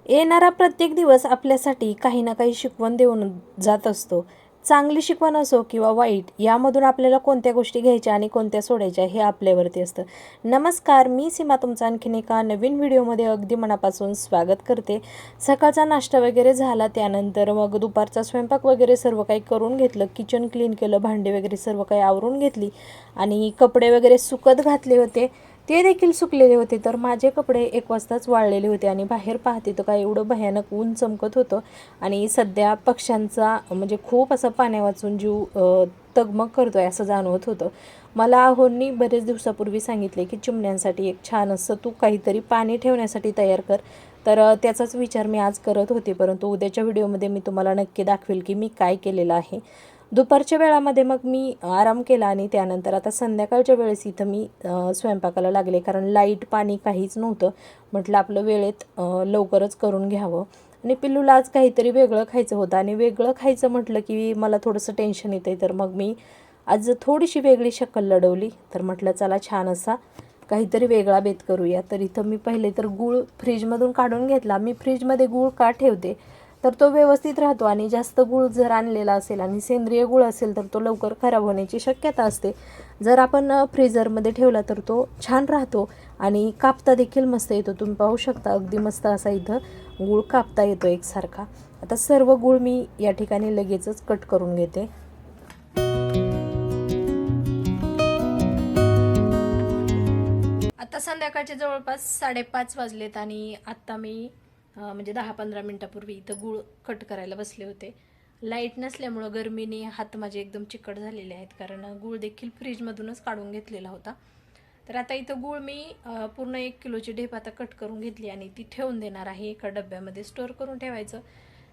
येणारा प्रत्येक दिवस आपल्यासाठी काही ना काही शिकवण देऊन जात असतो. चांगली शिकवण असो किंवा वाईट, यामधून आपल्याला कोणत्या गोष्टी घ्यायच्या आणि कोणत्या सोडायच्या हे आपल्यावरती असतं. नमस्कार, मी सीमा तुमचं आणखीन एका नवीन व्हिडिओमध्ये अगदी मनापासून स्वागत करते. सकाळचा नाश्ता वगैरे झाला, त्यानंतर मग दुपारचा स्वयंपाक वगैरे सर्व काही करून घेतलं. किचन क्लीन केलं, भांडे वगैरे सर्व काही आवरून घेतली आणि कपडे वगैरे सुकत घातले होते. ते देखील सुकलेले होते. तर माझे कपडे 1 वाजताच वाळलेले होते आणि बाहेर पाहते तर काय एवढं भयानक ऊन चमकत होतं आणि सध्या पक्ष्यांचा म्हणजे खूप असं पाण्या वाचून जीव तगमग करतोय असं जाणवत होतं. मला आहोंनी बरेच दिवसापूर्वी सांगितले की चिमण्यांसाठी एक छान असं तू काहीतरी पाणी ठेवण्यासाठी तयार कर. तर त्याचाच विचार मी आज करत होते, परंतु उद्याच्या व्हिडिओमध्ये मी तुम्हाला नक्की दाखवेल की मी काय केलेलं आहे. दुपारच्या वेळामध्ये मग मी आराम केला आणि त्यानंतर आता संध्याकाळच्या वेळेस इथं मी स्वयंपाकाला लागले, कारण लाईट पाणी काहीच नव्हतं. म्हटलं आपलं वेळेत लवकरच करून घ्यावं. आणि पिल्लूला आज काहीतरी वेगळं खायचं होतं आणि वेगळं खायचं म्हटलं की मला थोडंसं टेन्शन येतं आहे. तर मग मी आज थोडीशी वेगळी शक्कल लढवली. तर म्हटलं चला छान असा काहीतरी वेगळा बेत करूया. तर इथं मी पहिले तर गूळ फ्रीजमधून काढून घेतला. मी फ्रीजमध्ये गूळ का ठेवते तर तो व्यवस्थित राहतो आणि जास्त गूळ जर आणलेला असेल आणि सेंद्रिय गूळ असेल तर तो लवकर खराब होण्याची शक्यता असते. जर आपण फ्रीझरमध्ये ठेवला तर तो छान राहतो आणि कापता देखील मस्त येतो. तुम्ही पाहू शकता अगदी मस्त असा इथं गूळ कापता येतो एकसारखा. आता सर्व गूळ मी या ठिकाणी लगेचच कट करून घेते. आता संध्याकाळचे जवळपास 5:30 वाजलेत आणि आत्ता मी म्हणजे 10-15 मिनटापूर्वी इथं गूळ कट करायला बसले होते. लाईट नसल्यामुळं गरमीने हात माझे एकदम चिकट झालेले आहेत, कारण गूळ देखील फ्रीजमधूनच काढून घेतलेला होता. तर आता इथं गूळ मी पूर्ण 1 किलोची ढेप आता कट करून घेतली आणि ती ठेवून देणार आहे. एका डब्यामध्ये स्टोअर करून ठेवायचं.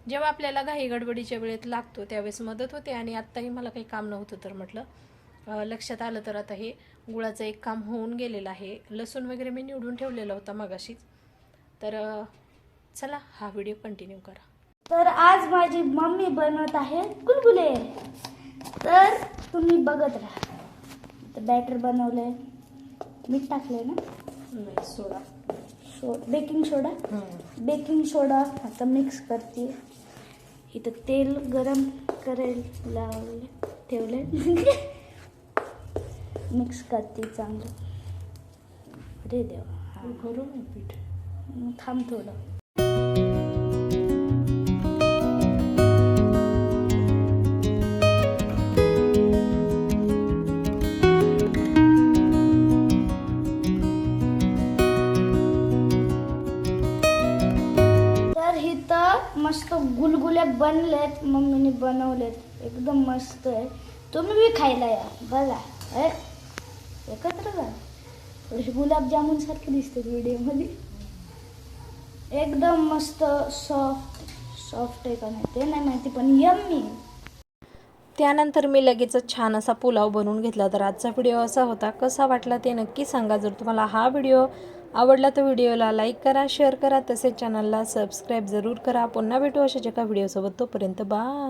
जेव्हा आपल्याला घाई गडबडीच्या वेळेत लागतो त्यावेळेस मदत होते. आणि आत्ताही मला काही काम नव्हतं तर म्हटलं लक्षात आलं तर आता हे गुळाचं एक काम होऊन गेलेलं आहे. लसूण वगैरे मी निवडून ठेवलेला होता मगाशीच. तर चला हा व्हिडिओ कंटिन्यू करा. तर आज माझी मम्मी बनवत आहे गुलगुले, तर तुम्ही बघत राहा. तर बॅटर बनवलंय, मीठ टाकलंय ना, नाही सोडा, बेकिंग सोडा. बेकिंग सोडा आता मिक्स करते. इथं तेल गरम करायला ठेवले. मिक्स करते चांगलं. अरे देवा, भरून पीठ थांब थोडं. तर इथं मस्त गुलगुले बनलेत, मम्मीने बनवलेत, एकदम मस्त आहे. तुम्ही बी खायला या बघा. एकत्र जा. थोडेसे गुलाबजामुन सारखे दिसतात व्हिडिओमध्ये. एकदम मस्त सॉफ्ट आहे का नाही ते नाही माहिती, पण यम्मी. त्यानंतर मी लगेचच छान असा पुलाव बनवून घेतला. तर आजचा व्हिडिओ असा होता. कसा वाटला ते नक्की सांगा. जर तुम्हाला हा व्हिडिओ आवडला तर व्हिडिओला लाईक करा, शेअर करा, तसेच चॅनलला सबस्क्राईब जरूर करा. पुन्हा भेटू अशाच एका व्हिडिओसोबत. तोपर्यंत बाय.